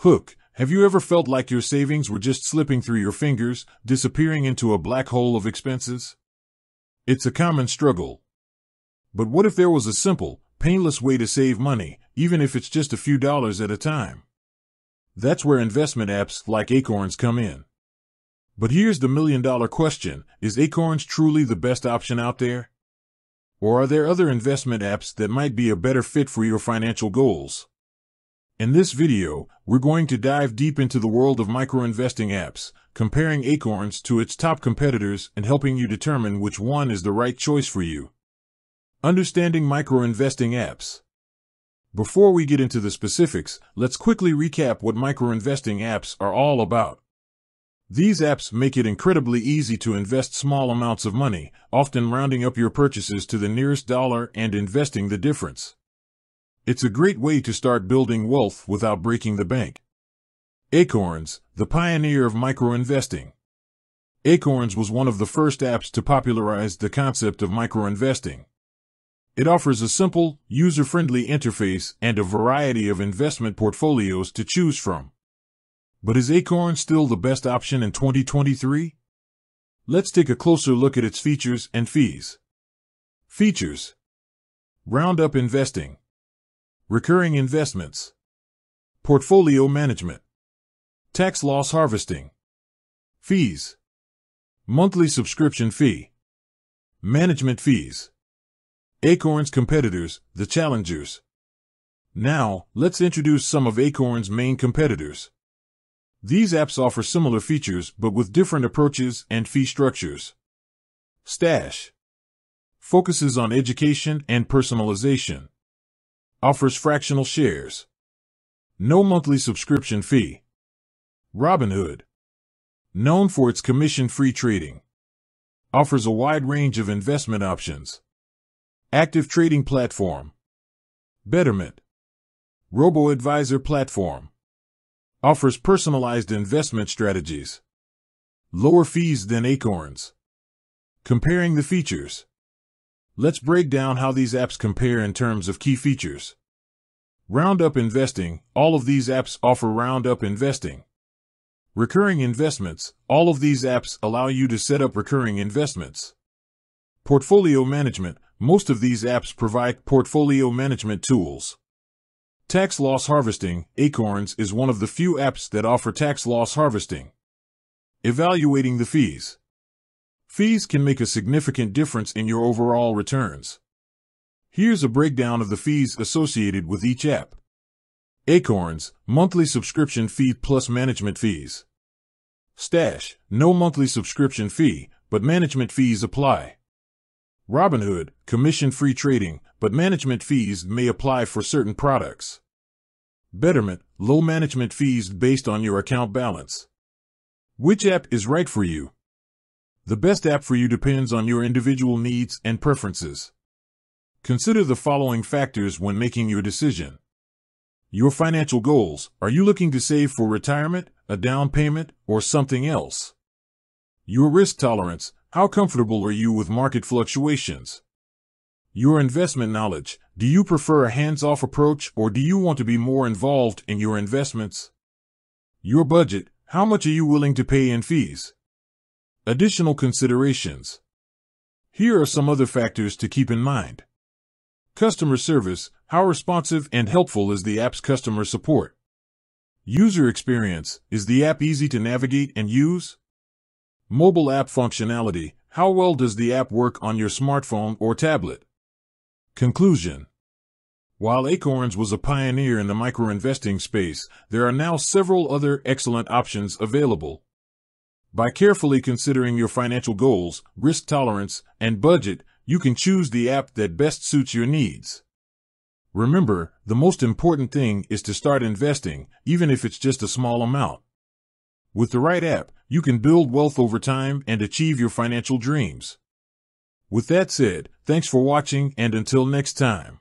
Hook, have you ever felt like your savings were just slipping through your fingers, disappearing into a black hole of expenses? It's a common struggle. But what if there was a simple, painless way to save money, even if it's just a few dollars at a time? That's where investment apps like Acorns come in. But here's the million-dollar question: is Acorns truly the best option out there? Or are there other investment apps that might be a better fit for your financial goals? In this video, we're going to dive deep into the world of micro-investing apps, comparing Acorns to its top competitors and helping you determine which one is the right choice for you. Understanding micro-investing apps. Before we get into the specifics, let's quickly recap what micro-investing apps are all about. These apps make it incredibly easy to invest small amounts of money, often rounding up your purchases to the nearest dollar and investing the difference. It's a great way to start building wealth without breaking the bank. Acorns, the pioneer of micro-investing. Acorns was one of the first apps to popularize the concept of micro-investing. It offers a simple, user-friendly interface and a variety of investment portfolios to choose from. But is Acorns still the best option in 2023? Let's take a closer look at its features and fees. Features: roundup investing, recurring investments, portfolio management, tax loss harvesting. Fees: monthly subscription fee, management fees. Acorns competitors, the challengers. Now, let's introduce some of Acorns' main competitors. These apps offer similar features but with different approaches and fee structures. Stash focuses on education and personalization. Offers fractional shares. No monthly subscription fee. Robinhood, known for its commission-free trading. Offers a wide range of investment options. Active trading platform. Betterment, robo-advisor platform. Offers personalized investment strategies. Lower fees than Acorns. Comparing the features. Let's break down how these apps compare in terms of key features. Roundup investing. All of these apps offer roundup investing. Recurring investments. All of these apps allow you to set up recurring investments. Portfolio management. Most of these apps provide portfolio management tools. Tax loss harvesting. Acorns is one of the few apps that offer tax loss harvesting. Evaluating the fees. Fees can make a significant difference in your overall returns. Here's a breakdown of the fees associated with each app. Acorns, monthly subscription fee plus management fees. Stash, no monthly subscription fee, but management fees apply. Robinhood, commission-free trading, but management fees may apply for certain products. Betterment, low management fees based on your account balance. Which app is right for you? The best app for you depends on your individual needs and preferences. Consider the following factors when making your decision. Your financial goals. Are you looking to save for retirement, a down payment, or something else? Your risk tolerance. How comfortable are you with market fluctuations? Your investment knowledge. Do you prefer a hands-off approach or do you want to be more involved in your investments? Your budget. How much are you willing to pay in fees? Additional considerations. Here are some other factors to keep in mind. Customer service. How responsive and helpful is the app's customer support? User experience. Is the app easy to navigate and use? Mobile app functionality. How well does the app work on your smartphone or tablet? Conclusion. While Acorns was a pioneer in the micro-investing space, there are now several other excellent options available. By carefully considering your financial goals, risk tolerance, and budget, you can choose the app that best suits your needs. Remember, the most important thing is to start investing, even if it's just a small amount. With the right app, you can build wealth over time and achieve your financial dreams. With that said, thanks for watching and until next time.